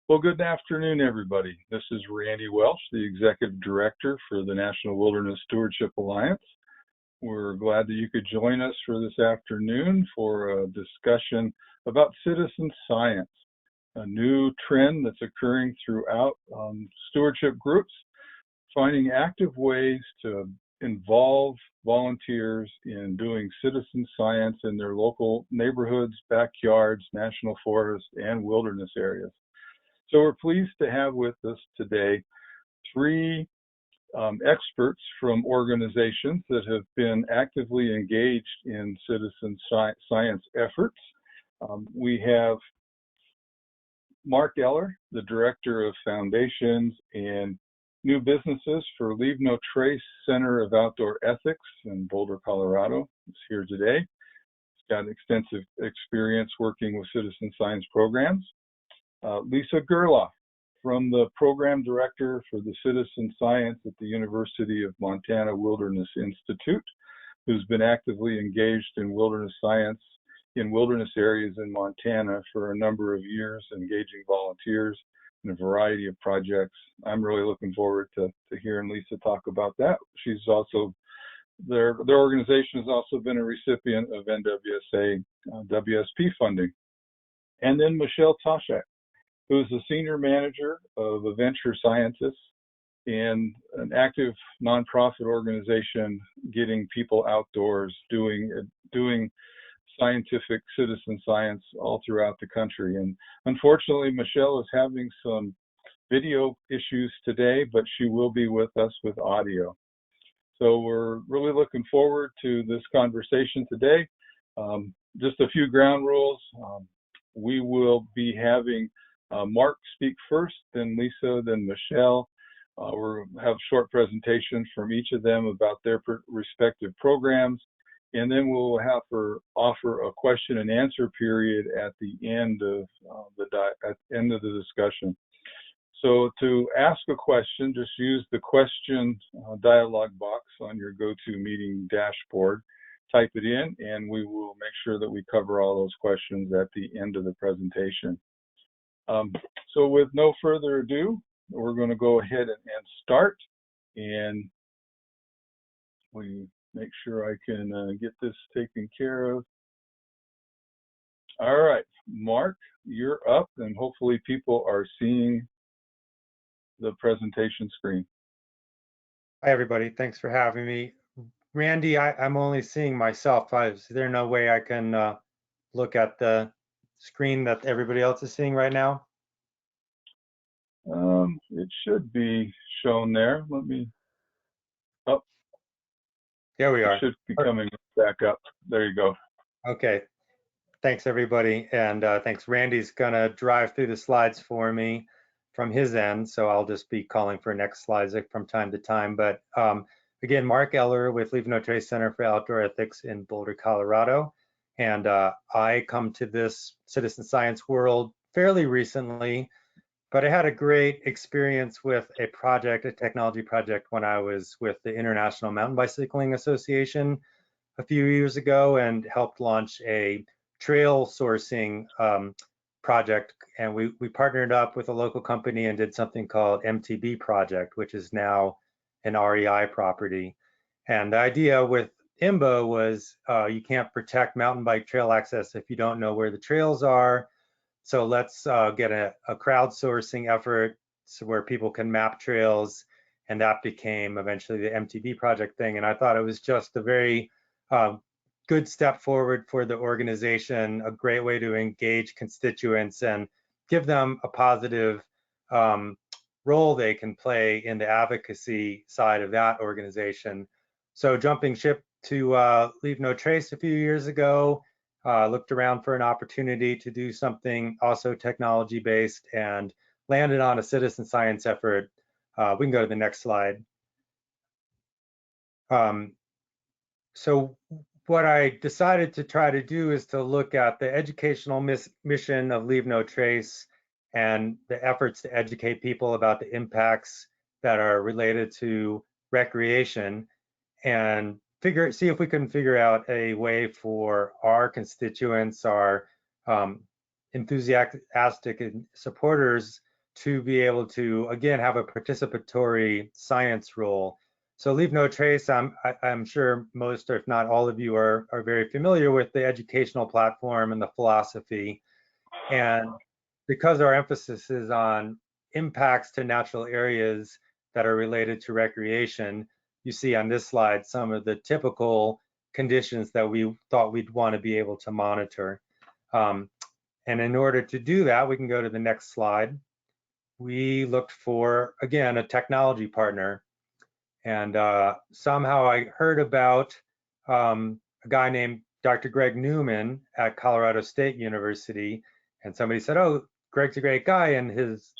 Well, good afternoon, everybody. This is Randy Welsh, the Executive Director for the National Wilderness Stewardship Alliance. We're glad that you could join us for this afternoon for a discussion about citizen science, a new trend that's occurring throughout stewardship groups, finding active ways to involve volunteers in doing citizen science in their local neighborhoods, backyards, national forests, and wilderness areas. So we're pleased to have with us today three experts from organizations that have been actively engaged in citizen science efforts. We have Mark Eller, the Director of Foundations and New Businesses for Leave No Trace Center of Outdoor Ethics in Boulder, Colorado. He's here today. He's got extensive experience working with citizen science programs. Lisa Gerloff, from the Program Director for the Citizen Science at the University of Montana Wilderness Institute, who's been actively engaged in wilderness science in wilderness areas in Montana for a number of years, engaging volunteers in a variety of projects. I'm really looking forward to hearing Lisa talk about that. She's also, their organization has also been a recipient of NWSA WSP funding. And then Michelle Toshak, who is the Senior Manager of Adventure Scientists and an active nonprofit organization getting people outdoors doing scientific citizen science all throughout the country. And unfortunately, Michelle is having some video issues today, but she will be with us with audio. So we're really looking forward to this conversation today. Just a few ground rules. We will be having Mark speak first, then Lisa, then Michelle. We'll have short presentations from each of them about their respective programs, and then we'll have to offer a question and answer period at the end of the discussion. So to ask a question, just use the question dialog box on your GoToMeeting dashboard. Type it in, and we will make sure that we cover all those questions at the end of the presentation. So with no further ado, we're going to go ahead and start, and we make sure I can get this taken care of. All right, Mark, you're up, and hopefully people are seeing the presentation screen. Hi, everybody. Thanks for having me. Randy, I'm only seeing myself. Is there no way I can look at the screen that everybody else is seeing right now? It should be shown there. Let me, oh. There we are. It should be coming back up. There you go. Okay. Thanks, everybody. And thanks. Randy's going to drive through the slides for me from his end. So I'll just be calling for next slides from time to time. But again, Mark Eller with Leave No Trace Center for Outdoor Ethics in Boulder, Colorado. And I come to this citizen science world fairly recently, but I had a great experience with a project, a technology project, when I was with the International Mountain Bicycling Association a few years ago and helped launch a trail sourcing project. And we partnered up with a local company and did something called MTB Project, which is now an REI property. And the idea with IMBA was you can't protect mountain bike trail access if you don't know where the trails are. So let's get a crowdsourcing effort where people can map trails, and that became eventually the MTB project thing. And I thought it was just a very good step forward for the organization, a great way to engage constituents and give them a positive role they can play in the advocacy side of that organization. So jumping ship to Leave No Trace a few years ago, looked around for an opportunity to do something also technology-based and landed on a citizen science effort. We can go to the next slide. So what I decided to try to do is to look at the educational mission of Leave No Trace and the efforts to educate people about the impacts that are related to recreation, and see if we can figure out a way for our constituents, our enthusiastic supporters, to be able to, again, have a participatory science role. So Leave No Trace, I'm sure most, or if not all of you are very familiar with the educational platform and the philosophy. And because our emphasis is on impacts to natural areas that are related to recreation, you see on this slide some of the typical conditions that we thought we'd want to be able to monitor. And in order to do that, we can go to the next slide. We looked for, again, a technology partner. And somehow I heard about a guy named Dr. Greg Newman at Colorado State University. And somebody said, oh, Greg's a great guy, and his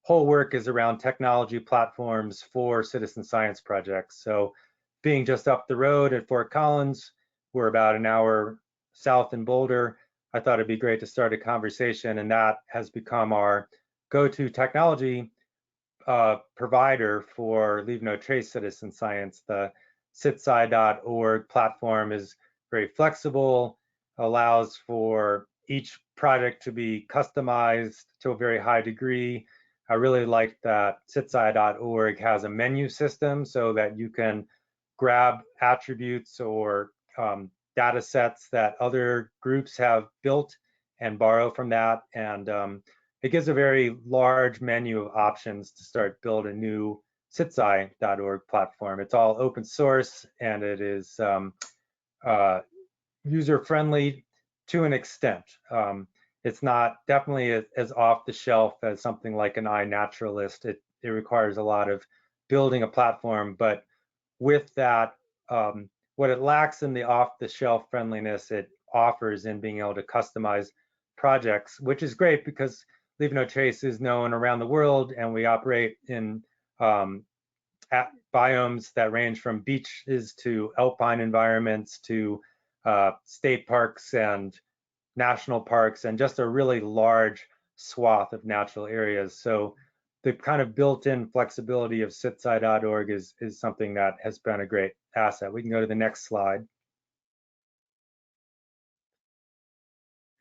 whole work is around technology platforms for citizen science projects. So being just up the road at Fort Collins, we're about an hour south in Boulder, I thought it'd be great to start a conversation, and that has become our go-to technology provider for Leave No Trace citizen science. The citsci.org platform is very flexible, allows for each project to be customized to a very high degree. I really like that citsci.org has a menu system so that you can grab attributes or data sets that other groups have built and borrow from that. And it gives a very large menu of options to start build a new citsci.org platform. It's all open source, and it is user-friendly to an extent. It's not definitely as off the shelf as something like an iNaturalist. It requires a lot of building a platform, but with that, what it lacks in the off-the-shelf friendliness, it offers in being able to customize projects, which is great because Leave No Trace is known around the world, and we operate in biomes that range from beaches to alpine environments to state parks and national parks, and just a really large swath of natural areas. So the kind of built-in flexibility of citsci.org is something that has been a great asset. We can go to the next slide.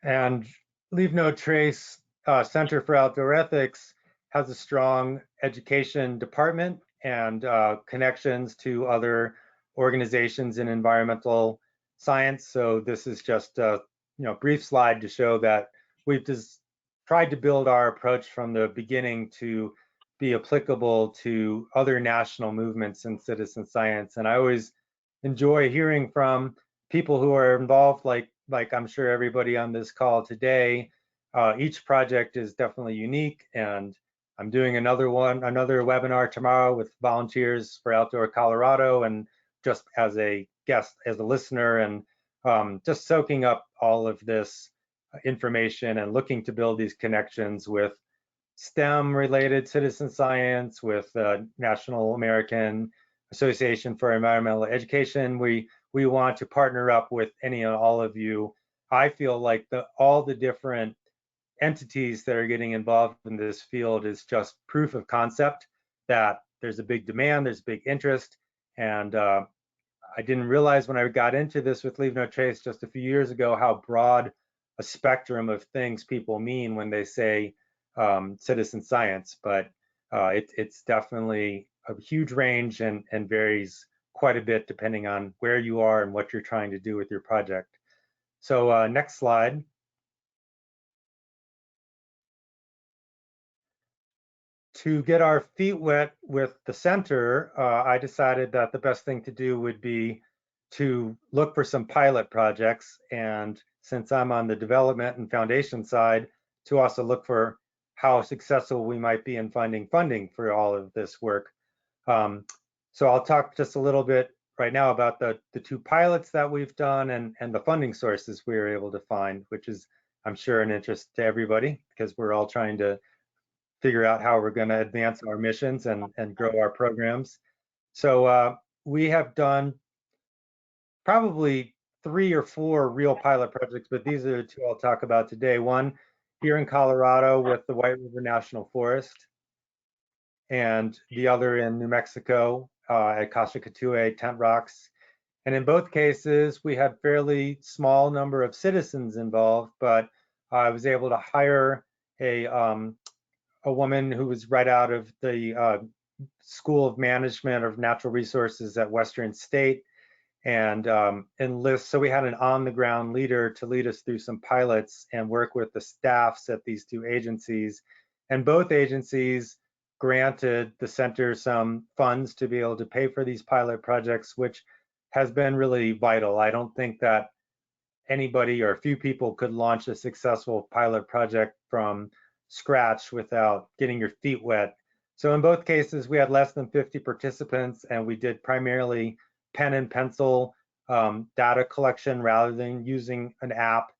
And Leave No Trace Center for Outdoor Ethics has a strong education department and connections to other organizations in environmental science. So this is just a brief slide to show that we've just tried to build our approach from the beginning to be applicable to other national movements in citizen science. And I always enjoy hearing from people who are involved, like I'm sure everybody on this call today. Each project is definitely unique, and I'm doing another webinar tomorrow with volunteers for Outdoor Colorado, and just as a guest, as a listener, and just soaking up all of this information and looking to build these connections with STEM-related citizen science, with National American Association for Environmental Education. We want to partner up with any and all of you. I feel like all the different entities that are getting involved in this field is just proof of concept that there's a big demand, there's big interest, and I didn't realize when I got into this with Leave No Trace just a few years ago how broad a spectrum of things people mean when they say citizen science, but it's definitely a huge range and varies quite a bit depending on where you are and what you're trying to do with your project. So next slide. To get our feet wet with the center, I decided that the best thing to do would be to look for some pilot projects. And since I'm on the development and foundation side, to also look for how successful we might be in finding funding for all of this work. So I'll talk just a little bit right now about the two pilots that we've done and the funding sources we were able to find, which is, I'm sure, an interest to everybody because we're all trying to figure out how we're going to advance our missions and grow our programs. So we have done probably 3 or 4 real pilot projects, but these are the 2 I'll talk about today. One here in Colorado with the White River National Forest, and the other in New Mexico at Cachacatue Tent Rocks. And in both cases, we had fairly small number of citizens involved, but I was able to hire a a woman who was right out of the School of Management of Natural Resources at Western State, and enlist. So we had an on-the-ground leader to lead us through some pilots and work with the staffs at these two agencies. And both agencies granted the center some funds to be able to pay for these pilot projects, which has been really vital. I don't think that anybody or a few people could launch a successful pilot project from scratch without getting your feet wet. So in both cases, we had less than 50 participants, and we did primarily pen and pencil data collection rather than using an app.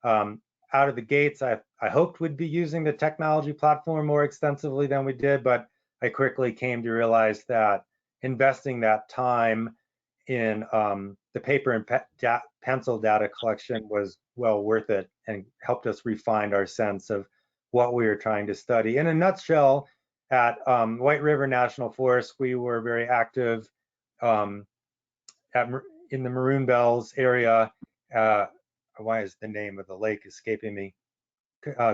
Out of the gates, I hoped we'd be using the technology platform more extensively than we did, but I quickly came to realize that investing that time in the paper and pencil data collection was well worth it and helped us refine our sense of what we were trying to study. In a nutshell, at White River National Forest, we were very active in the Maroon Bells area. Why is the name of the lake escaping me?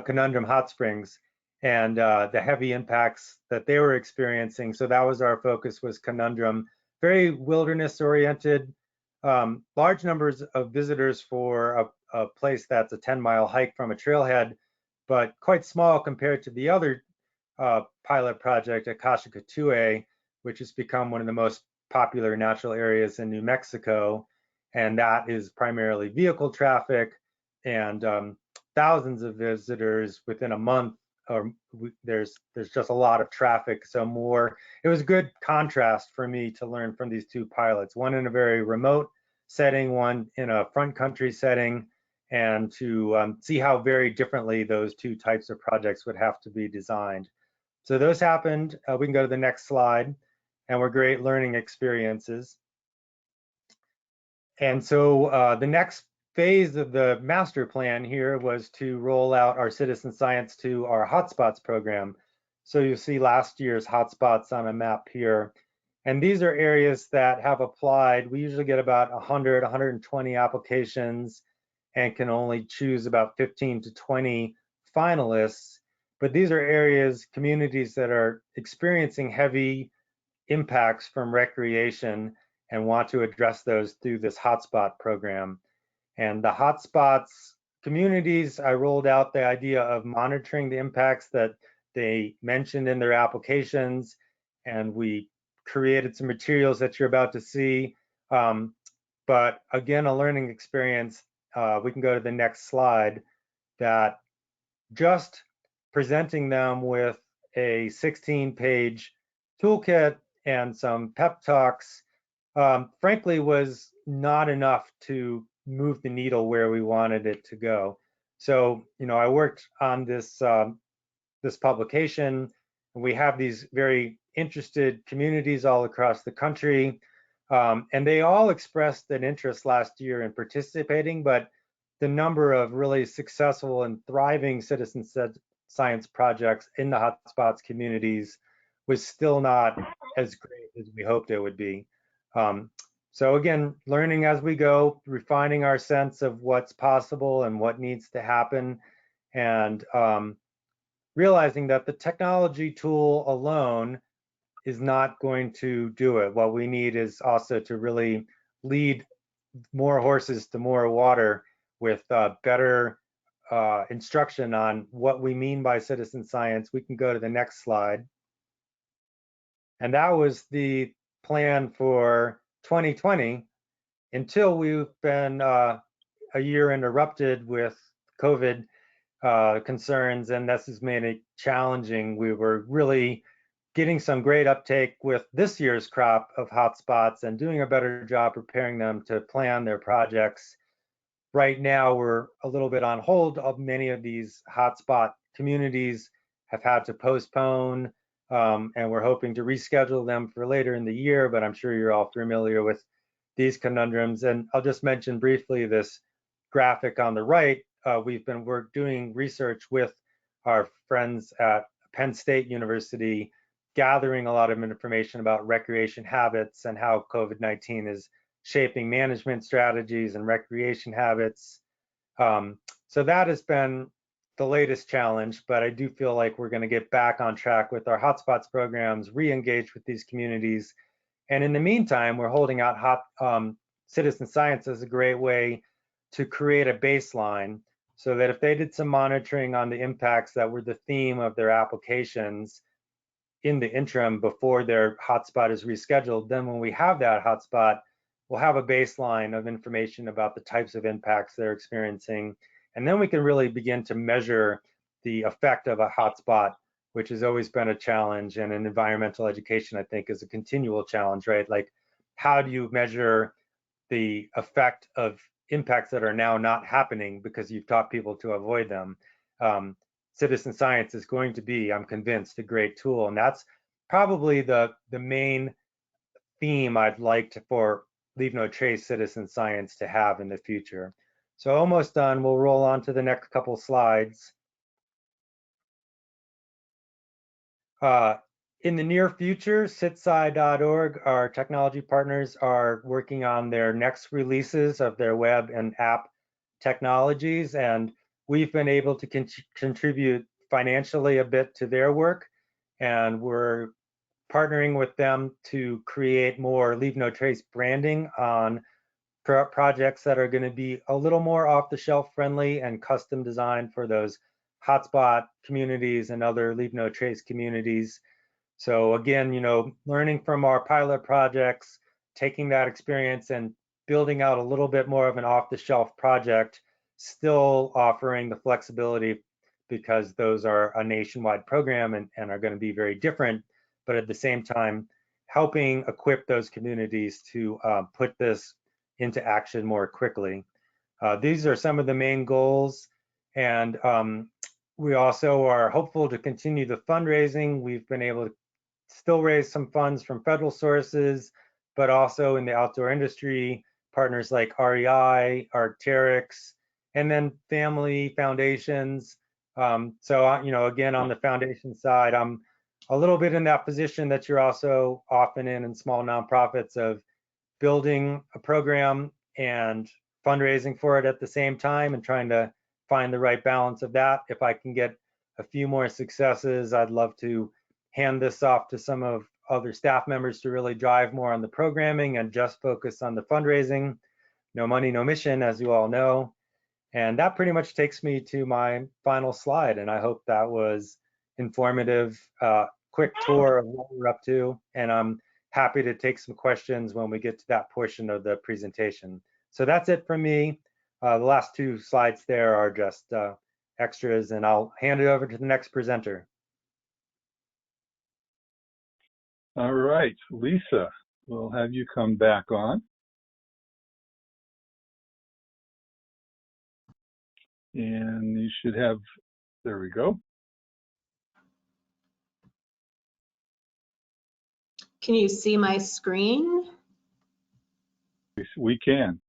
Conundrum Hot Springs, and the heavy impacts that they were experiencing. So that was our focus, was Conundrum. Very wilderness oriented, large numbers of visitors for a place that's a 10-mile hike from a trailhead, but quite small compared to the other pilot project at Kashikatue, which has become one of the most popular natural areas in New Mexico. And that is primarily vehicle traffic, and thousands of visitors within a month. Or there's just a lot of traffic. So it was a good contrast for me to learn from these two pilots, one in a very remote setting, one in a front country setting, and to see how very differently those two types of projects would have to be designed. So those happened. We can go to the next slide, and were great learning experiences. And so the next phase of the master plan here was to roll out our citizen science to our hotspots program. So you see last year's hotspots on a map here. And these are areas that have applied. We usually get about 100, 120 applications and can only choose about 15 to 20 finalists. But these are areas, communities that are experiencing heavy impacts from recreation and want to address those through this hotspot program. And the hotspots communities, I rolled out the idea of monitoring the impacts that they mentioned in their applications, and we created some materials that you're about to see. But again, a learning experience. We can go to the next slide. That just presenting them with a 16-page toolkit and some pep talks, frankly, was not enough to move the needle where we wanted it to go. So, I worked on this this publication, and we have these very interested communities all across the country, and they all expressed an interest last year in participating, but the number of really successful and thriving citizen science projects in the hotspots communities was still not as great as we hoped it would be. So again, learning as we go, refining our sense of what's possible and what needs to happen, and realizing that the technology tool alone is not going to do it. What we need is also to really lead more horses to more water with better instruction on what we mean by citizen science. We can go to the next slide. And that was the plan for 2020 until we've been a year interrupted with COVID concerns, and this has made it challenging. We were really getting some great uptake with this year's crop of hotspots and doing a better job preparing them to plan their projects. Right now, we're a little bit on hold. Many of these hotspot communities have had to postpone, and we're hoping to reschedule them for later in the year, but I'm sure you're all familiar with these conundrums. And I'll just mention briefly this graphic on the right. We're doing research with our friends at Penn State University, gathering a lot of information about recreation habits and how COVID-19 is shaping management strategies and recreation habits. So that has been the latest challenge, but I do feel like we're going to get back on track with our hotspots programs, re-engage with these communities. And in the meantime, we're holding out citizen science as a great way to create a baseline so that if they did some monitoring on the impacts that were the theme of their applications in the interim before their hotspot is rescheduled, then when we have that hotspot, we'll have a baseline of information about the types of impacts they're experiencing. And then we can really begin to measure the effect of a hotspot, which has always been a challenge. And in environmental education, I think, is a continual challenge, right? Like, how do you measure the effect of impacts that are now not happening because you've taught people to avoid them? Citizen science is going to be, I'm convinced, a great tool. And that's probably the main theme I'd like for Leave No Trace citizen science to have in the future. So almost done. We'll roll on to the next couple slides. In the near future, citsci.org, our technology partners, are working on their next releases of their web and app technologies, and we've been able to contribute financially a bit to their work, and we're partnering with them to create more Leave No Trace branding on projects that are going to be a little more off-the-shelf friendly and custom designed for those hotspot communities and other Leave No Trace communities. So again, learning from our pilot projects, taking that experience and building out a little bit more of an off-the-shelf project, still offering the flexibility because those are a nationwide program and are going to be very different, but at the same time, helping equip those communities to put this into action more quickly. These are some of the main goals, and we also are hopeful to continue the fundraising. We've been able to still raise some funds from federal sources, but also in the outdoor industry, partners like REI, Arc'teryx, and then family foundations. Again, on the foundation side, I'm a little bit in that position that you're also often in small nonprofits, of building a program and fundraising for it at the same time and trying to find the right balance of that. If I can get a few more successes, I'd love to hand this off to some of other staff members to really drive more on the programming and just focus on the fundraising. No money, no mission, as you all know. And that pretty much takes me to my final slide. And I hope that was informative, quick tour of what we're up to. And I'm happy to take some questions when we get to that portion of the presentation. So that's it from me. The last two slides there are just extras, and I'll hand it over to the next presenter. All right, Lisa, we'll have you come back on. And you should have, there we go. Can you see my screen? We can.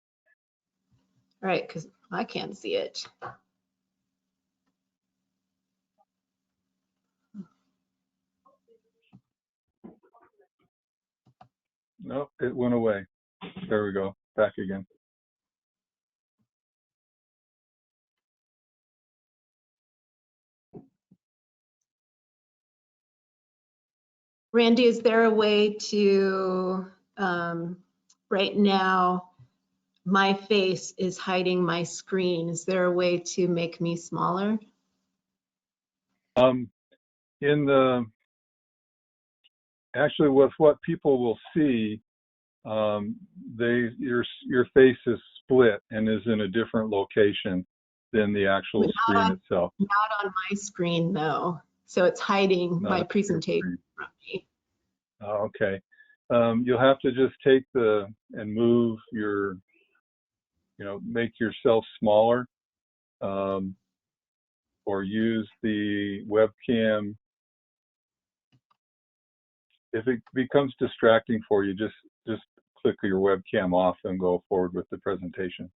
All right, because I can't see it. Nope, it went away. There we go, back again. Randy, is there a way to, right now, my face is hiding my screen. Is there a way to make me smaller? Actually, with what people will see, your face is split and is in a different location than the actual screen itself. Not on my screen, though. So it's hiding my presentation from me. Oh, okay. You'll have to just take and move your, make yourself smaller, or use the webcam. If it becomes distracting for you, just click your webcam off and go forward with the presentation.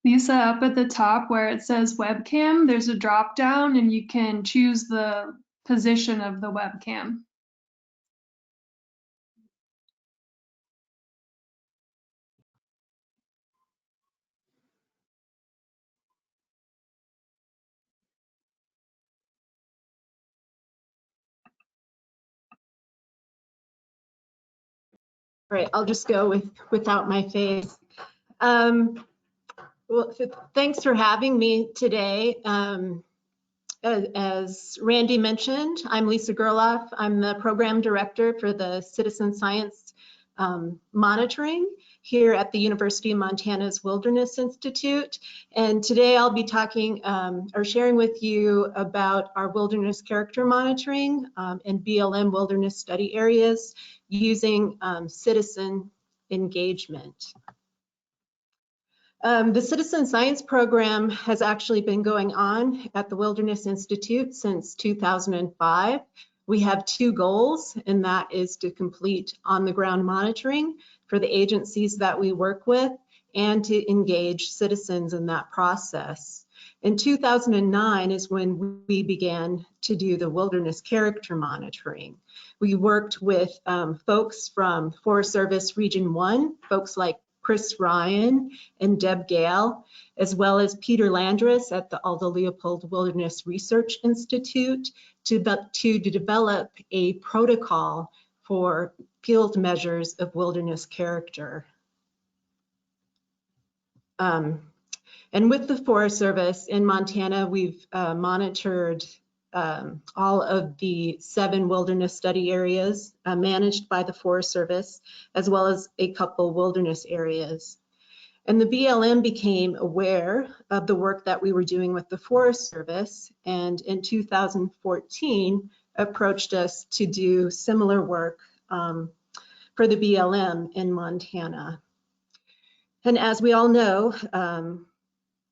Lisa, up at the top where it says webcam, there's a drop down and you can choose the position of the webcam. All right, I'll just go without my face. Well, thanks for having me today. As Randy mentioned, I'm Lisa Gerloff. I'm the program director for the Citizen Science Monitoring here at the University of Montana's Wilderness Institute. And today I'll be talking or sharing with you about our wilderness character monitoring and BLM wilderness study areas using citizen engagement. The Citizen Science Program has actually been going on at the Wilderness Institute since 2005. We have two goals, and that is to complete on-the-ground monitoring for the agencies that we work with and to engage citizens in that process. In 2009 is when we began to do the wilderness character monitoring. We worked with folks from Forest Service Region 1, folks like Chris Ryan and Deb Gale, as well as Peter Landris at the Aldo Leopold Wilderness Research Institute to develop a protocol for field measures of wilderness character. And with the Forest Service in Montana, we've monitored all of the 7 wilderness study areas managed by the Forest Service, as well as a couple wilderness areas. And the BLM became aware of the work that we were doing with the Forest Service, and in 2014 approached us to do similar work for the BLM in Montana. And as we all know,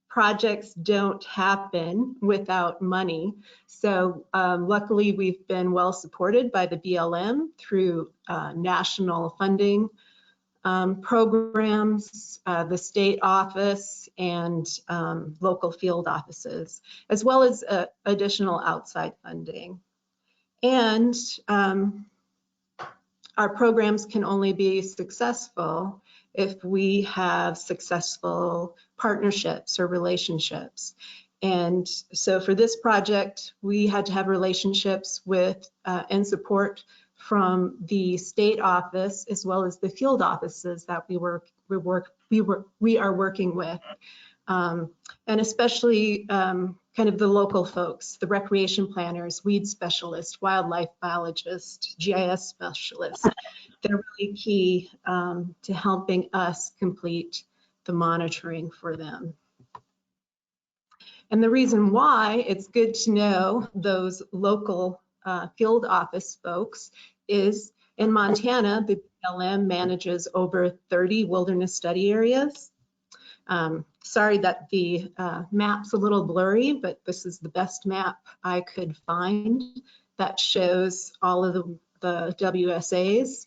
projects don't happen without money. So luckily we've been well supported by the BLM through national funding programs, the state office, and local field offices, as well as additional outside funding. And our programs can only be successful if we have successful partnerships or relationships. And so for this project, we had to have relationships with and support from the state office as well as the field offices that we are working with. And especially kind of the local folks, the recreation planners, weed specialists, wildlife biologists, GIS specialists. They're really key to helping us complete the monitoring for them. And the reason why it's good to know those local field office folks is in Montana, the BLM manages over 30 wilderness study areas. Sorry that the map's a little blurry, but this is the best map I could find that shows all of the WSAs.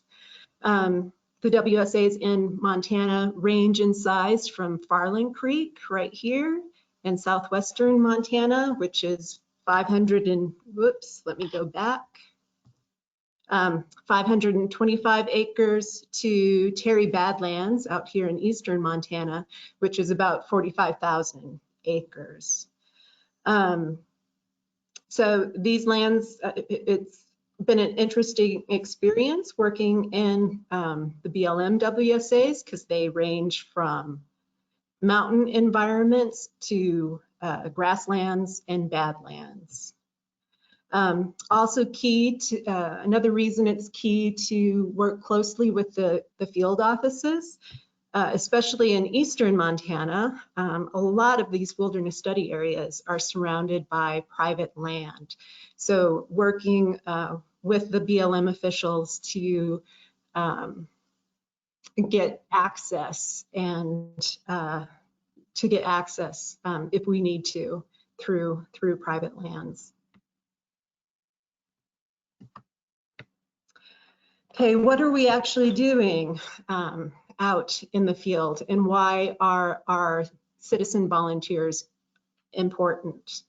The WSAs in Montana range in size from Farland Creek right here in southwestern Montana, which is 525 acres to Terry Badlands out here in eastern Montana, which is about 45,000 acres. So these lands, it's been an interesting experience working in the BLM WSAs because they range from mountain environments to grasslands and badlands. Also key to, another reason it's key to work closely with the field offices, especially in eastern Montana, a lot of these wilderness study areas are surrounded by private land. So working with the BLM officials to get access and if we need to through private lands. Okay, what are we actually doing out in the field, and why are our citizen volunteers important?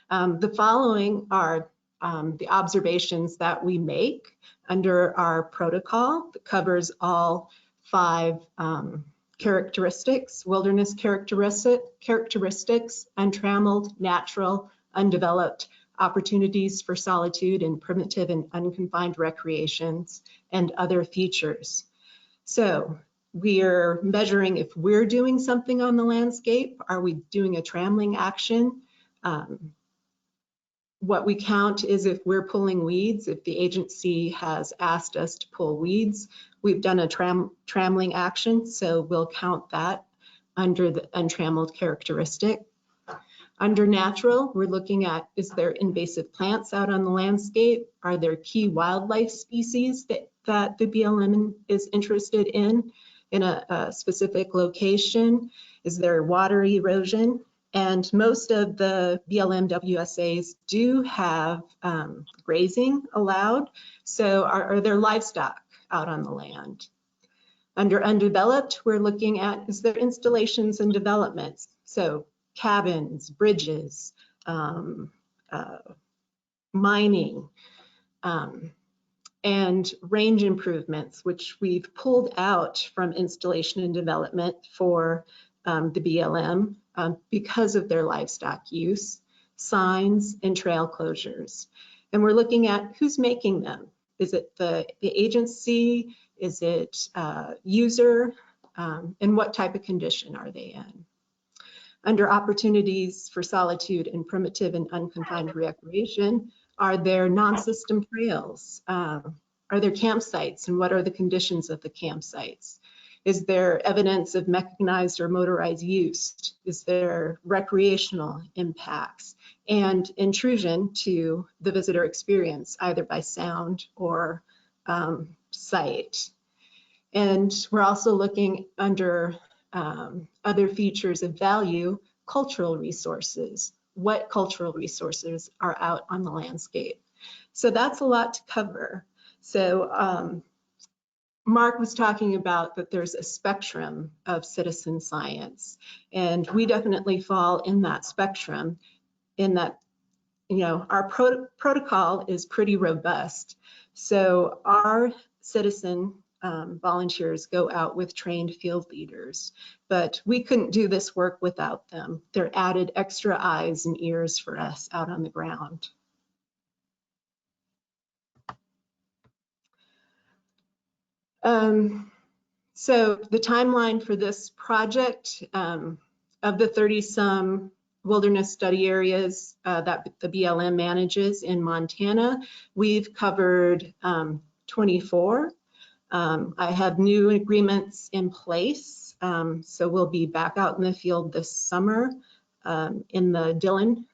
The following are the observations that we make under our protocol that covers all 5 characteristics: wilderness characteristics, untrammeled, natural, undeveloped, opportunities for solitude and primitive and unconfined recreations, and other features. So we're measuring if we're doing something on the landscape. Are we doing a trammeling action? What we count is if we're pulling weeds, if the agency has asked us to pull weeds, we've done a trammeling action, so we'll count that under the untrammeled characteristic. Under natural, we're looking at, is there invasive plants out on the landscape? Are there key wildlife species that the BLM is interested in a specific location? Is there water erosion? And most of the BLM WSAs do have grazing allowed. So are there livestock out on the land? Under undeveloped, we're looking at, is there installations and developments? So cabins, bridges, mining, and range improvements, which we've pulled out from installation and development for the BLM because of their livestock use, signs, and trail closures. And we're looking at who's making them. Is it the agency? Is it user? And what type of condition are they in? Under opportunities for solitude and primitive and unconfined recreation, are there non-system trails? Are there campsites, and what are the conditions of the campsites? Is there evidence of mechanized or motorized use? Is there recreational impacts and intrusion to the visitor experience, either by sound or sight? And we're also looking under other features of value, cultural resources. What cultural resources are out on the landscape? So that's a lot to cover. So Mark was talking about that there's a spectrum of citizen science, and we definitely fall in that spectrum, in that, you know, our protocol is pretty robust. So our citizen volunteers go out with trained field leaders, but we couldn't do this work without them. They're added extra eyes and ears for us out on the ground. So the timeline for this project, of the 30-some wilderness study areas that the BLM manages in Montana, we've covered 24. I have new agreements in place, so we'll be back out in the field this summer in the Dillon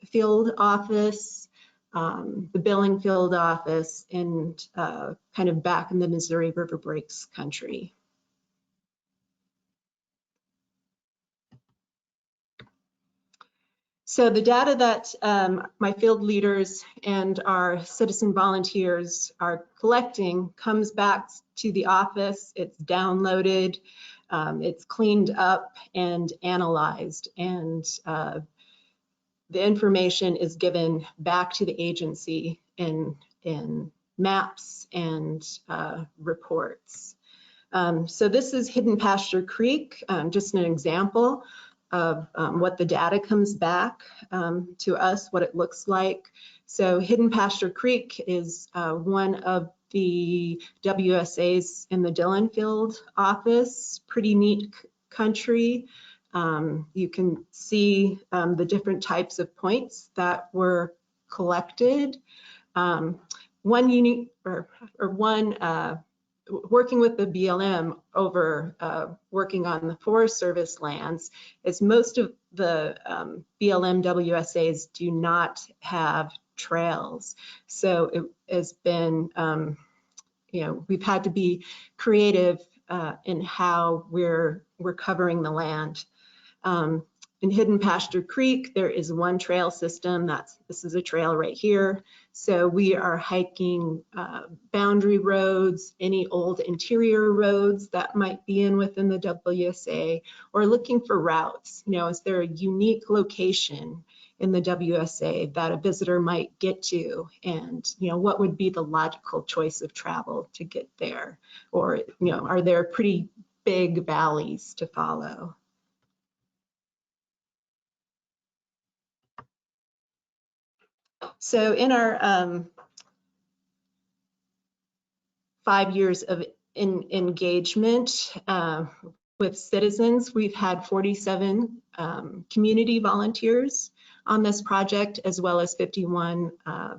field office, the Billing field office, and kind of back in the Missouri River Breaks country. So the data that my field leaders and our citizen volunteers are collecting comes back to the office. It's downloaded, it's cleaned up and analyzed, and the information is given back to the agency in maps and reports. So this is Hidden Pasture Creek, just an example of what the data comes back to us, what it looks like. So Hidden Pasture Creek is one of the WSAs in the Dillon field office. Pretty neat country. You can see the different types of points that were collected. One unique, or one working with the BLM over working on the Forest Service lands, is most of the BLM WSAs do not have trails. So it has been, you know, we've had to be creative in how we're covering the land. In Hidden Pasture Creek, there is one trail system. This is a trail right here. So we are hiking boundary roads, any old interior roads that might be within the WSA, or looking for routes. You know, is there a unique location in the WSA that a visitor might get to? And, you know, what would be the logical choice of travel to get there? Or, you know, are there pretty big valleys to follow? So in our 5 years of engagement with citizens. We've had 47 community volunteers on this project, as well as 51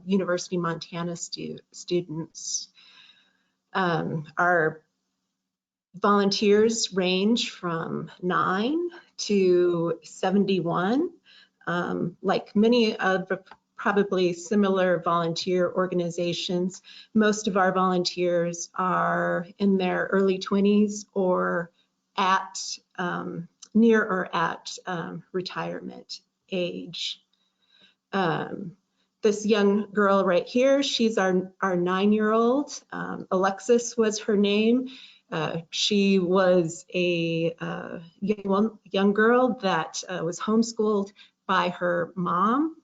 University of Montana students. Our volunteers range from 9 to 71. Like many of the probably similar volunteer organizations, most of our volunteers are in their early 20s or at near or at retirement age. This young girl right here, she's our 9-year-old. Alexis was her name. She was a young girl that was homeschooled by her mom.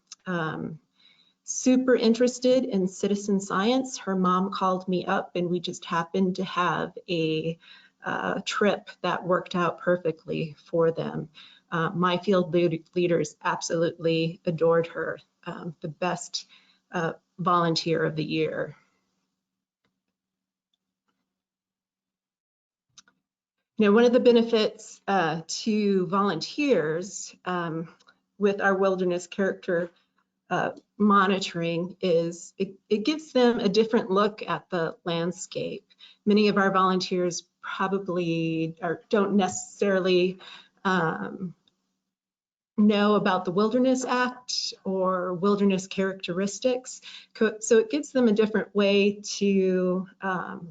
Super interested in citizen science. Her mom called me up and we just happened to have a trip that worked out perfectly for them. My field leaders absolutely adored her, the best volunteer of the year. Now, one of the benefits to volunteers with our wilderness character monitoring is it gives them a different look at the landscape. Many of our volunteers probably don't necessarily know about the Wilderness Act or wilderness characteristics. So it gives them a different way to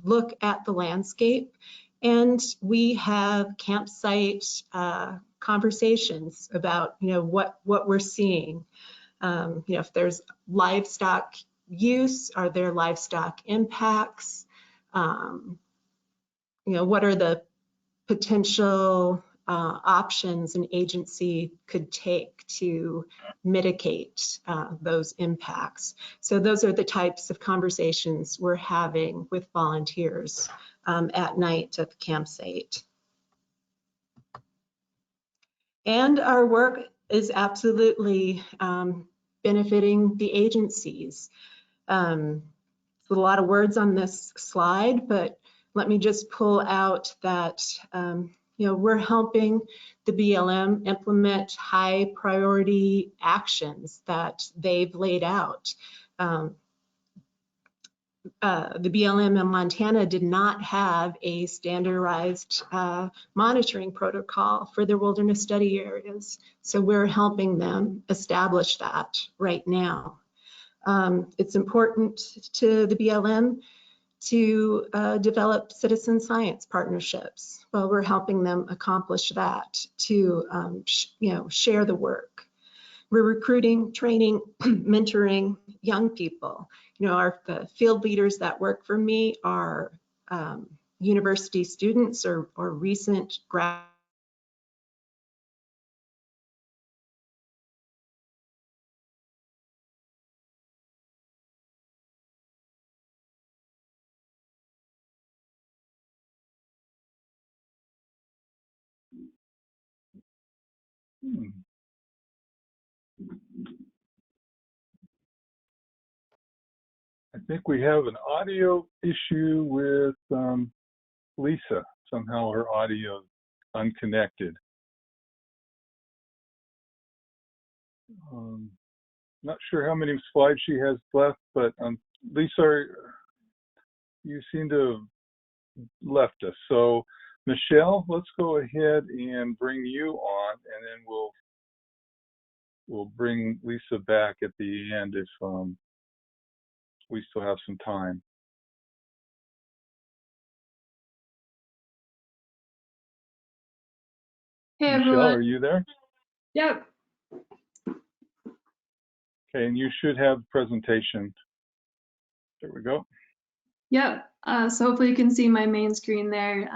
look at the landscape. And we have campsite conversations about, what we're seeing. If there's livestock use, are there livestock impacts? What are the potential options an agency could take to mitigate those impacts? So those are the types of conversations we're having with volunteers at night at the campsite. And our work is absolutely benefiting the agencies. There's a lot of words on this slide, but let me just pull out that we're helping the BLM implement high priority actions that they've laid out. The BLM in Montana did not have a standardized monitoring protocol for their wilderness study areas. So we're helping them establish that right now. It's important to the BLM to develop citizen science partnerships. Well, we're helping them accomplish that to share the work. We're recruiting, training, mentoring young people. The field leaders that work for me are university students or recent graduates. I think we have an audio issue with Lisa. Somehow her audio is unconnected. Not sure how many slides she has left, but Lisa, you seem to have left us. So Michelle, let's go ahead and bring you on, and then we'll bring Lisa back at the end if we still have some time. Hey, Michelle, everyone. are you there? Yep. Okay, and you should have presentation. There we go. Yep. So hopefully you can see my main screen there.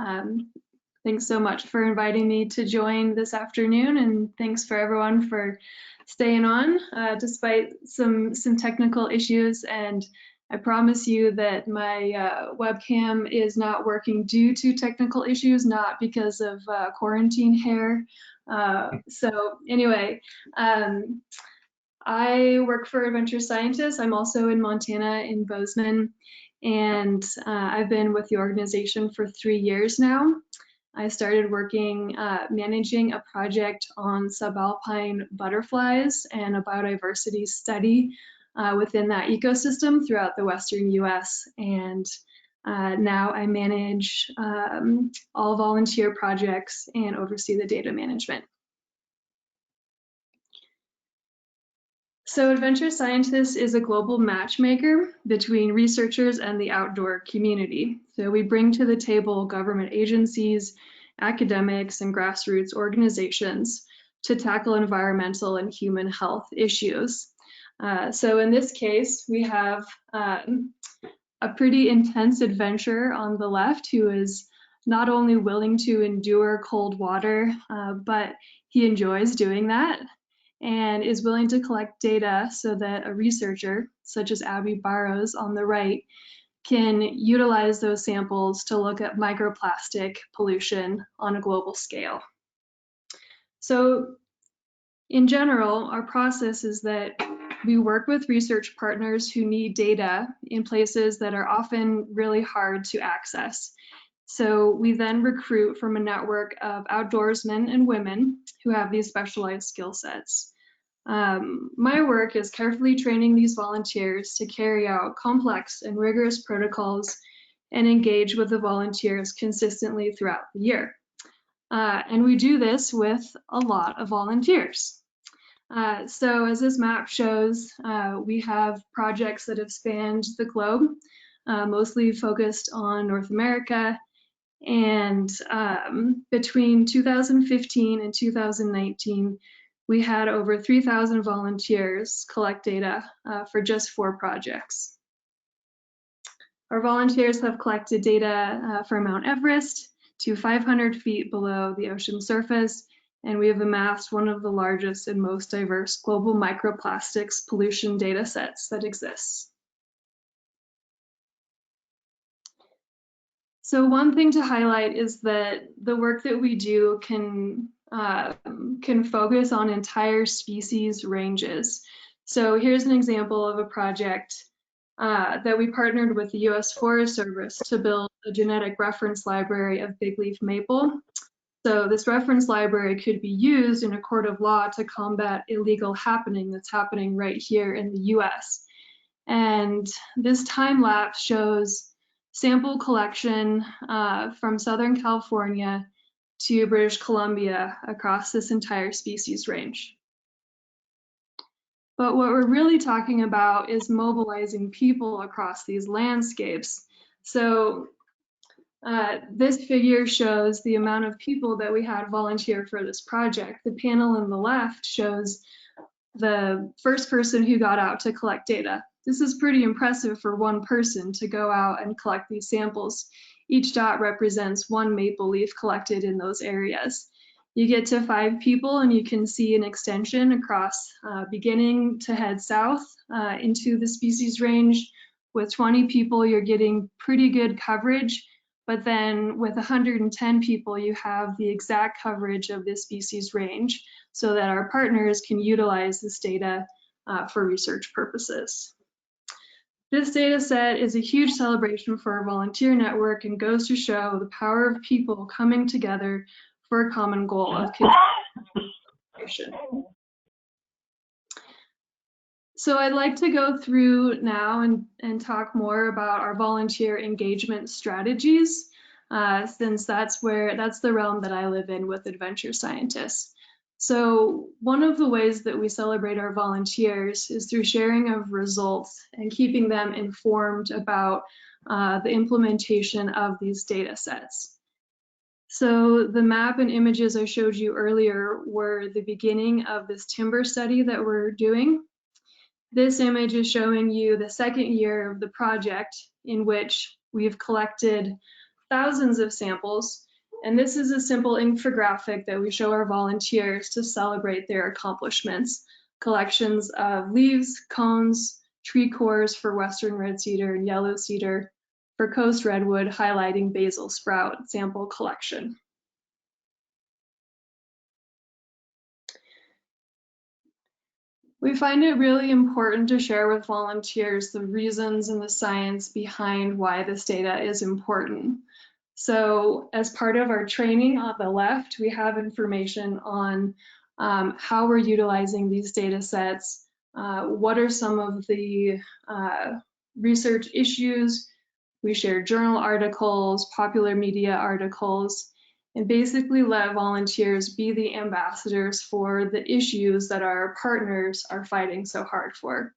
Thanks so much for inviting me to join this afternoon, and thanks for everyone for staying on despite some technical issues. And I promise you that my webcam is not working due to technical issues, not because of quarantine hair. So anyway, I work for Adventure Scientists. I'm also in Montana in Bozeman. and I've been with the organization for 3 years now. I started working managing a project on subalpine butterflies and a biodiversity study within that ecosystem throughout the Western US. And now I manage all volunteer projects and oversee the data management. So Adventure Scientist is a global matchmaker between researchers and the outdoor community. So we bring to the table government agencies, academics, and grassroots organizations to tackle environmental and human health issues. So in this case, we have a pretty intense adventurer on the left who is not only willing to endure cold water, but he enjoys doing that and is willing to collect data so that a researcher, such as Abby Barrows on the right, can utilize those samples to look at microplastic pollution on a global scale. So in general, our process is that we work with research partners who need data in places that are often really hard to access. So we then recruit from a network of outdoorsmen and women who have these specialized skill sets. My work is carefully training these volunteers to carry out complex and rigorous protocols and engage with the volunteers consistently throughout the year. And we do this with a lot of volunteers. So as this map shows, we have projects that have spanned the globe, mostly focused on North America. And between 2015 and 2019, we had over 3,000 volunteers collect data for just 4 projects. Our volunteers have collected data from Mount Everest to 500 feet below the ocean surface, and we have amassed one of the largest and most diverse global microplastics pollution data sets that exists. So one thing to highlight is that the work that we do can focus on entire species ranges. So here's an example of a project that we partnered with the US Forest Service to build a genetic reference library of bigleaf maple. So this reference library could be used in a court of law to combat illegal happening that's happening right here in the US. And this time lapse shows sample collection from Southern California to British Columbia across this entire species range. But what we're really talking about is mobilizing people across these landscapes. So this figure shows the amount of people that we had volunteer for this project. The panel on the left shows the first person who got out to collect data. This is pretty impressive for one person to go out and collect these samples. Each dot represents one maple leaf collected in those areas. You get to 5 people and you can see an extension across beginning to head south into the species range. With 20 people, you're getting pretty good coverage, but then with 110 people, you have the exact coverage of this species range so that our partners can utilize this data for research purposes. This data set is a huge celebration for our volunteer network and goes to show the power of people coming together for a common goal of conservation. So I'd like to go through now and talk more about our volunteer engagement strategies, since that's the realm that I live in with Adventure Scientists. So one of the ways that we celebrate our volunteers is through sharing of results and keeping them informed about the implementation of these data sets. So the map and images I showed you earlier were the beginning of this timber study that we're doing. This image is showing you the second year of the project, in which we've collected thousands of samples. And this is a simple infographic that we show our volunteers to celebrate their accomplishments. Collections of leaves, cones, tree cores for western red cedar and yellow cedar, for coast redwood, highlighting basal sprout sample collection. We find it really important to share with volunteers the reasons and the science behind why this data is important. So as part of our training on the left, we have information on how we're utilizing these data sets, what are some of the research issues. We share journal articles, popular media articles, and basically let volunteers be the ambassadors for the issues that our partners are fighting so hard for.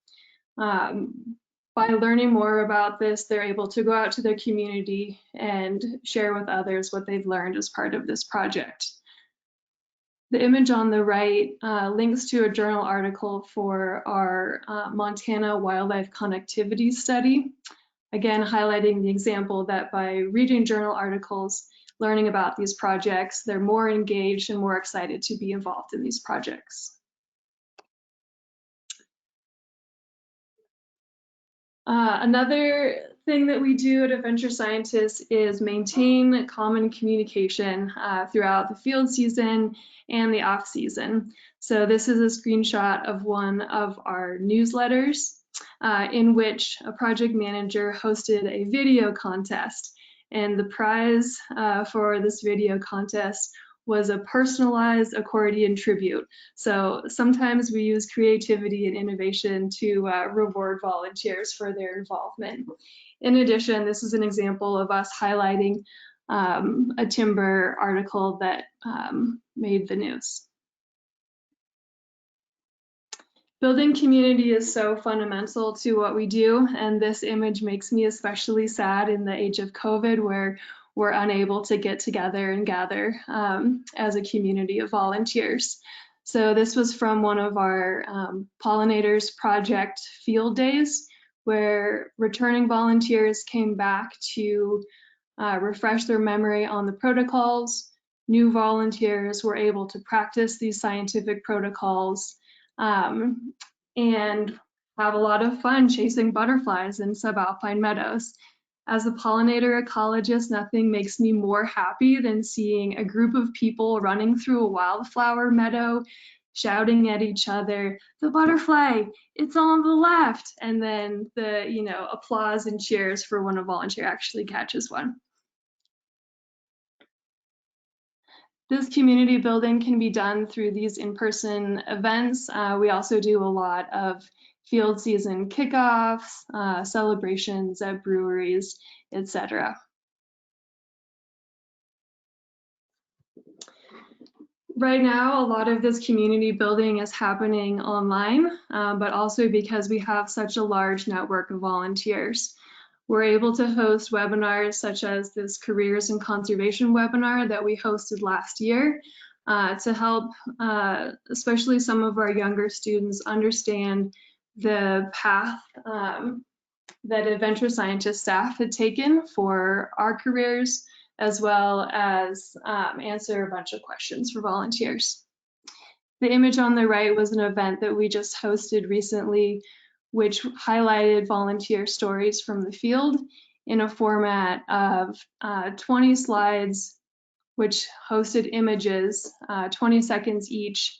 By learning more about this, they're able to go out to their community and share with others what they've learned as part of this project. The image on the right links to a journal article for our Montana Wildlife Connectivity Study. Again, highlighting the example that by reading journal articles, learning about these projects, they're more engaged and more excited to be involved in these projects. Another thing that we do at Adventure Scientists is maintain common communication throughout the field season and the off season. So this is a screenshot of one of our newsletters in which a project manager hosted a video contest. And the prize for this video contest was a personalized accordion tribute. So sometimes we use creativity and innovation to reward volunteers for their involvement. In addition, this is an example of us highlighting a timber article that made the news. Building community is so fundamental to what we do, and this image makes me especially sad in the age of COVID, where we're unable to get together and gather as a community of volunteers. So this was from one of our pollinators project field days, where returning volunteers came back to refresh their memory on the protocols. New volunteers were able to practice these scientific protocols and have a lot of fun chasing butterflies in subalpine meadows. As a pollinator ecologist, nothing makes me more happy than seeing a group of people running through a wildflower meadow, shouting at each other, "The butterfly, it's on the left," and then the applause and cheers for when a volunteer actually catches one. This community building can be done through these in-person events. We also do a lot of field season kickoffs, celebrations at breweries, etc. Right now, a lot of this community building is happening online, but also because we have such a large network of volunteers. We're able to host webinars such as this Careers in Conservation webinar that we hosted last year to help especially some of our younger students understand the path that Adventure Scientist staff had taken for our careers, as well as answer a bunch of questions for volunteers. The image on the right was an event that we just hosted recently, which highlighted volunteer stories from the field in a format of 20 slides, which hosted images, 20 seconds each,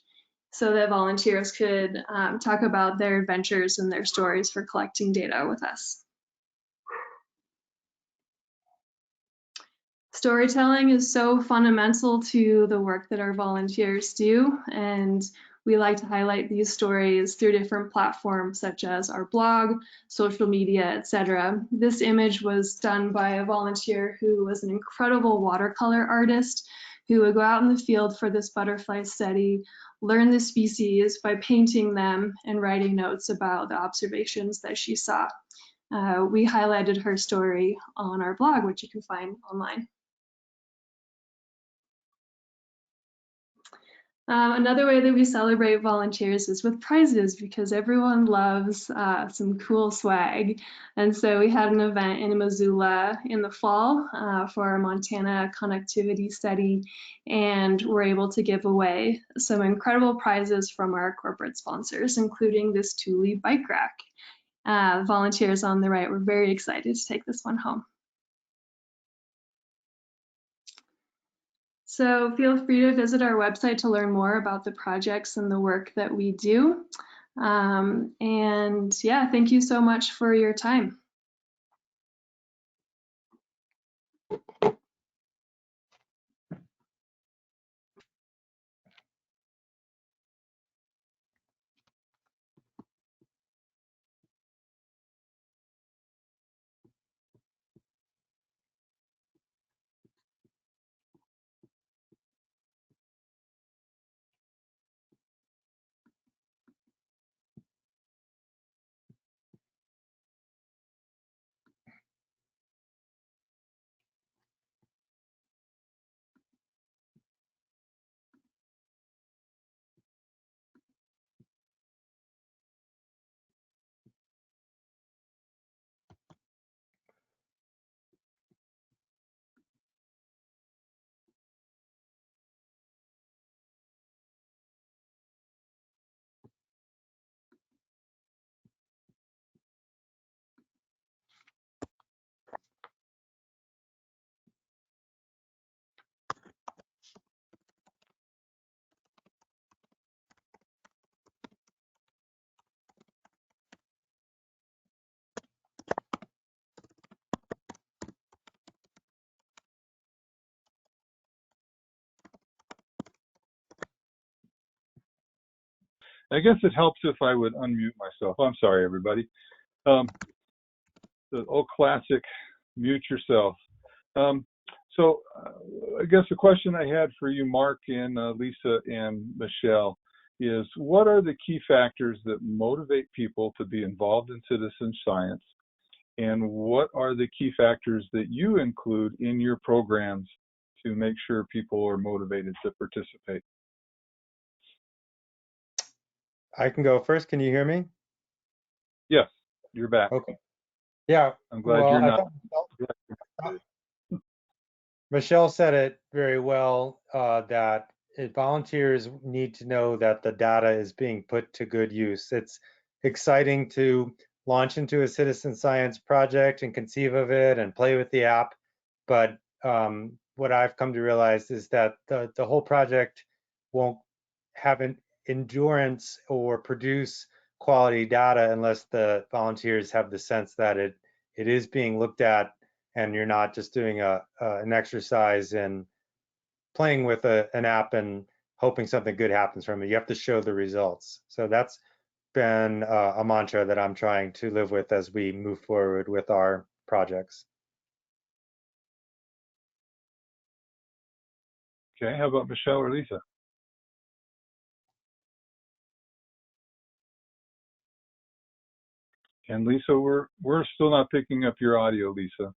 so that volunteers could talk about their adventures and their stories for collecting data with us. Storytelling is so fundamental to the work that our volunteers do, and we like to highlight these stories through different platforms such as our blog, social media, etc. This image was done by a volunteer who was an incredible watercolor artist who would go out in the field for this butterfly study, learn the species by painting them and writing notes about the observations that she saw. We highlighted her story on our blog, which you can find online. Another way that we celebrate volunteers is with prizes, because everyone loves some cool swag. And so we had an event in Missoula in the fall for our Montana connectivity study, and we're able to give away some incredible prizes from our corporate sponsors, including this Thule bike rack. Volunteers on the right were very excited to take this one home. So feel free to visit our website to learn more about the projects and the work that we do. And yeah, thank you so much for your time. I guess it helps if I would unmute myself. I'm sorry, everybody. The old classic, mute yourself. So I guess the question I had for you, Mark and Lisa and Michelle, is what are the key factors that motivate people to be involved in citizen science? And what are the key factors that you include in your programs to make sure people are motivated to participate? I can go first. Can you hear me? Yes, you're back. Okay. Yeah. I'm glad Well, you're I not. thought Michelle said it very well, that volunteers need to know that the data is being put to good use. It's exciting to launch into a citizen science project and conceive of it and play with the app. But what I've come to realize is that the whole project won't have an endurance or produce quality data unless the volunteers have the sense that it is being looked at, and you're not just doing an exercise in playing with an app and hoping something good happens from it. You have to show the results. So that's been a mantra that I'm trying to live with as we move forward with our projects. Okay, how about Michelle or Lisa? And Lisa, we're still not picking up your audio, Lisa.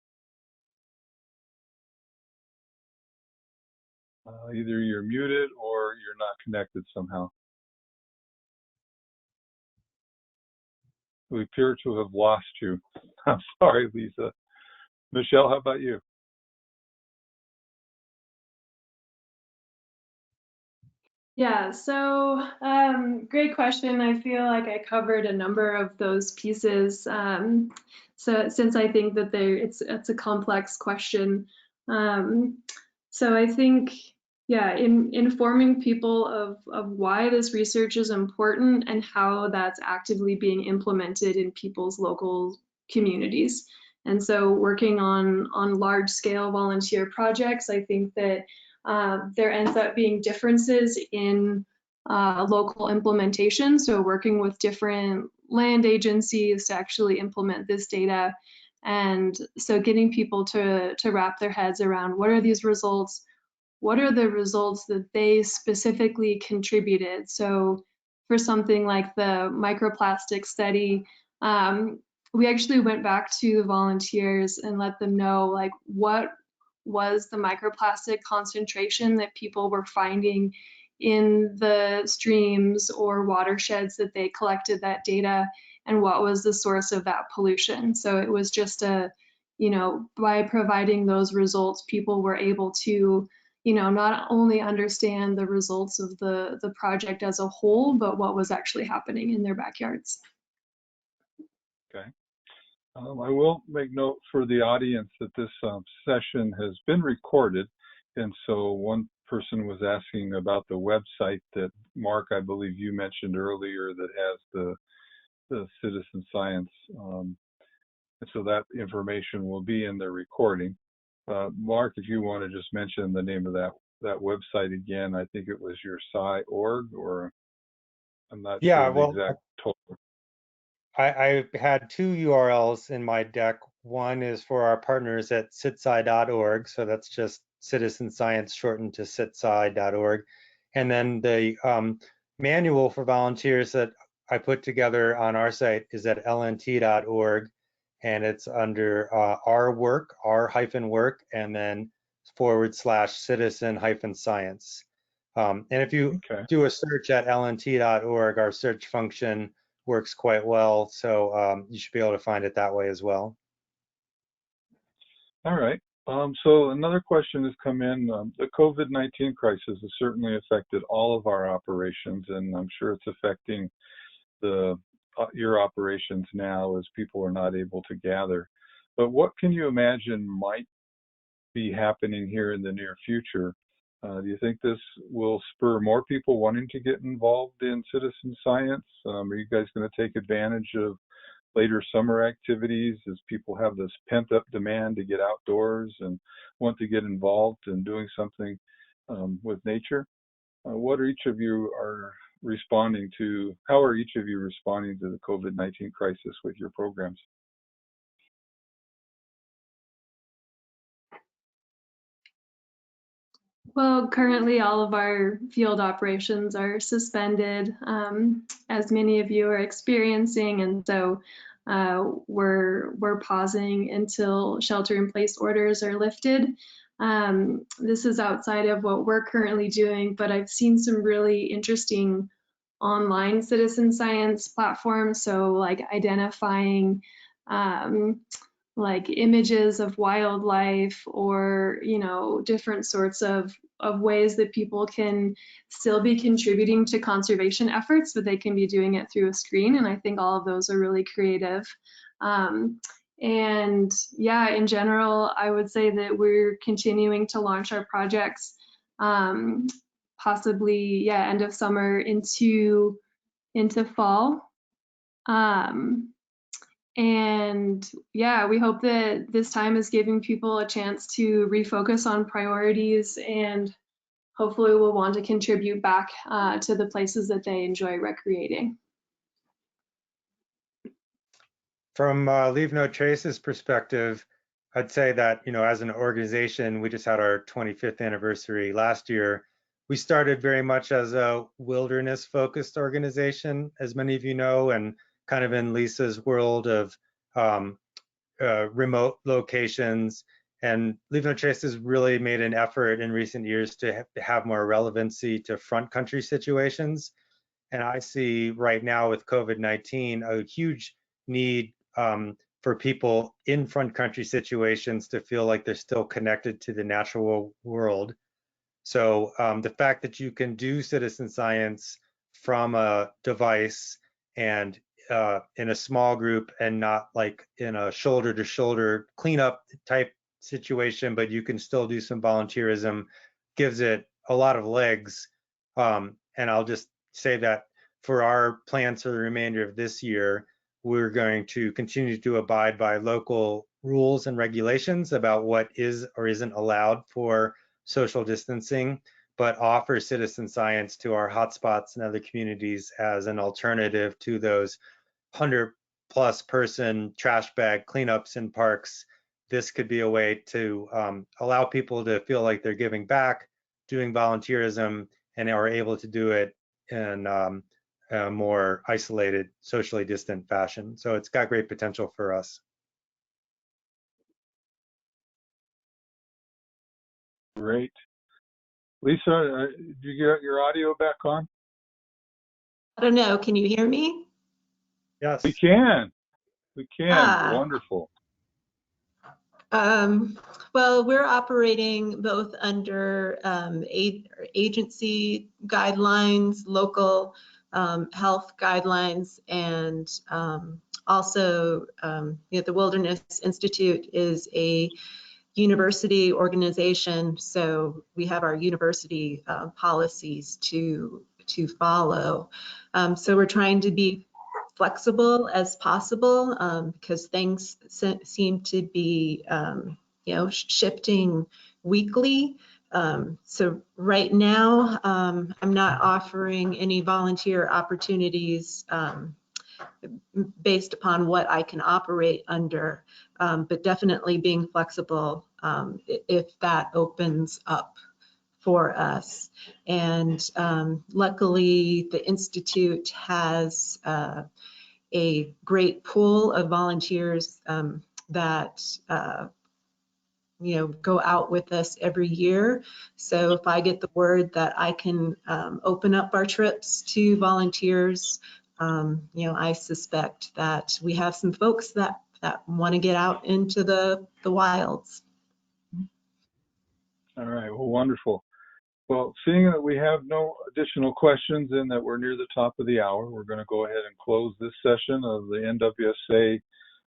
Either you're muted or you're not connected somehow. We appear to have lost you. I'm sorry, Lisa. Michelle, how about you? Yeah, so great question. I feel like I covered a number of those pieces. So since I think that it's a complex question. So I think, yeah, in informing people of why this research is important and how that's actively being implemented in people's local communities. And so working on large scale volunteer projects, I think that there ends up being differences in local implementation. So working with different land agencies to actually implement this data. And so getting people to wrap their heads around what are these results? What are the results that they specifically contributed? So for something like the microplastic study, we actually went back to the volunteers and let them know like what was the microplastic concentration that people were finding in the streams or watersheds that they collected that data, and what was the source of that pollution. So it was just by providing those results, people were able to, not only understand the results of the project as a whole, but what was actually happening in their backyards. Okay. I will make note for the audience that this session has been recorded, and so one person was asking about the website that Mark, I believe you mentioned earlier, that has the citizen science. And so that information will be in the recording. Mark, if you want to just mention the name of that website again, I think it was your sci.org, or I'm not Yeah, sure the well, exact total. I had two URLs in my deck. One is for our partners at citsci.org, so that's just citizen science shortened to citsci.org. And then the manual for volunteers that I put together on our site is at lnt.org, and it's under our work, r-work, and then /citizen-science. And if you do a search at lnt.org, our search function works quite well, so you should be able to find it that way as well. All right. So another question has come in. The COVID-19 crisis has certainly affected all of our operations, and I'm sure it's affecting your operations now as people are not able to gather. But what can you imagine might be happening here in the near future? Do you think this will spur more people wanting to get involved in citizen science? Are you guys going to take advantage of later summer activities as people have this pent-up demand to get outdoors and want to get involved in doing something with nature? What are each of you are responding to? How are each of you responding to the COVID-19 crisis with your programs? Well, currently all of our field operations are suspended, as many of you are experiencing, and so we're pausing until shelter-in-place orders are lifted. This is outside of what we're currently doing, but I've seen some really interesting online citizen science platforms, so like identifying like images of wildlife, or different sorts of ways that people can still be contributing to conservation efforts, but they can be doing it through a screen. And I think all of those are really creative. And yeah, in general, I would say that we're continuing to launch our projects, possibly end of summer into fall. And yeah, we hope that this time is giving people a chance to refocus on priorities, and hopefully will want to contribute back to the places that they enjoy recreating. From Leave No Trace's perspective, I'd say that, as an organization, we just had our 25th anniversary last year. We started very much as a wilderness-focused organization, as many of you know, and kind of in Lisa's world of remote locations. And Leave No Trace has really made an effort in recent years to have more relevancy to front country situations. And I see right now with COVID-19 a huge need for people in front country situations to feel like they're still connected to the natural world. So the fact that you can do citizen science from a device and in a small group, and not like in a shoulder to shoulder cleanup type situation, but you can still do some volunteerism, gives it a lot of legs. And I'll just say that for our plans for the remainder of this year, we're going to continue to abide by local rules and regulations about what is or isn't allowed for social distancing, but offer citizen science to our hotspots and other communities as an alternative to those 100+ person trash bag cleanups in parks. This could be a way to allow people to feel like they're giving back, doing volunteerism, and are able to do it in a more isolated, socially distant fashion. So it's got great potential for us. Great. Lisa, did you get your audio back on? I don't know. Can you hear me? Yes. We can. We can. Ah. Wonderful. Well, we're operating both under agency guidelines, local health guidelines, and also the Wilderness Institute is a university organization, so we have our university policies to follow. So we're trying to be flexible as possible because things seem to be, shifting weekly. So right now, I'm not offering any volunteer opportunities based upon what I can operate under, but definitely being flexible if that opens up for us. And luckily, the Institute has a great pool of volunteers that go out with us every year. So if I get the word that I can open up our trips to volunteers, I suspect that we have some folks that want to get out into the wilds. All right, well, wonderful. Well, seeing that we have no additional questions and that we're near the top of the hour, we're going to go ahead and close this session of the NWSA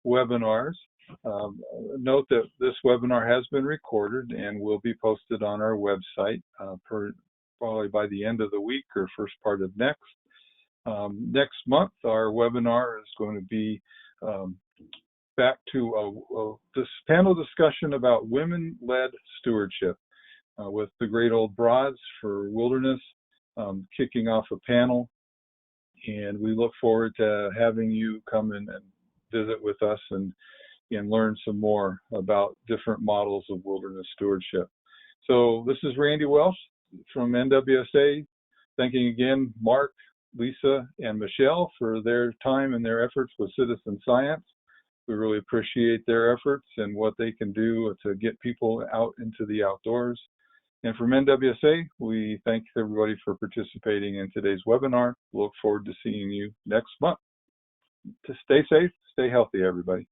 webinars. Note that this webinar has been recorded and will be posted on our website probably by the end of the week or first part of next. Next month, our webinar is going to be back to this panel discussion about women-led stewardship with the Great Old Broads for Wilderness kicking off a panel. And we look forward to having you come in and visit with us and learn some more about different models of wilderness stewardship. So this is Randy Welsh from NWSA. Thanking again Mark, Lisa, and Michelle for their time and their efforts with citizen science. We really appreciate their efforts and what they can do to get people out into the outdoors. And from NWSA, we thank everybody for participating in today's webinar. Look forward to seeing you next month. To stay safe, stay healthy, everybody.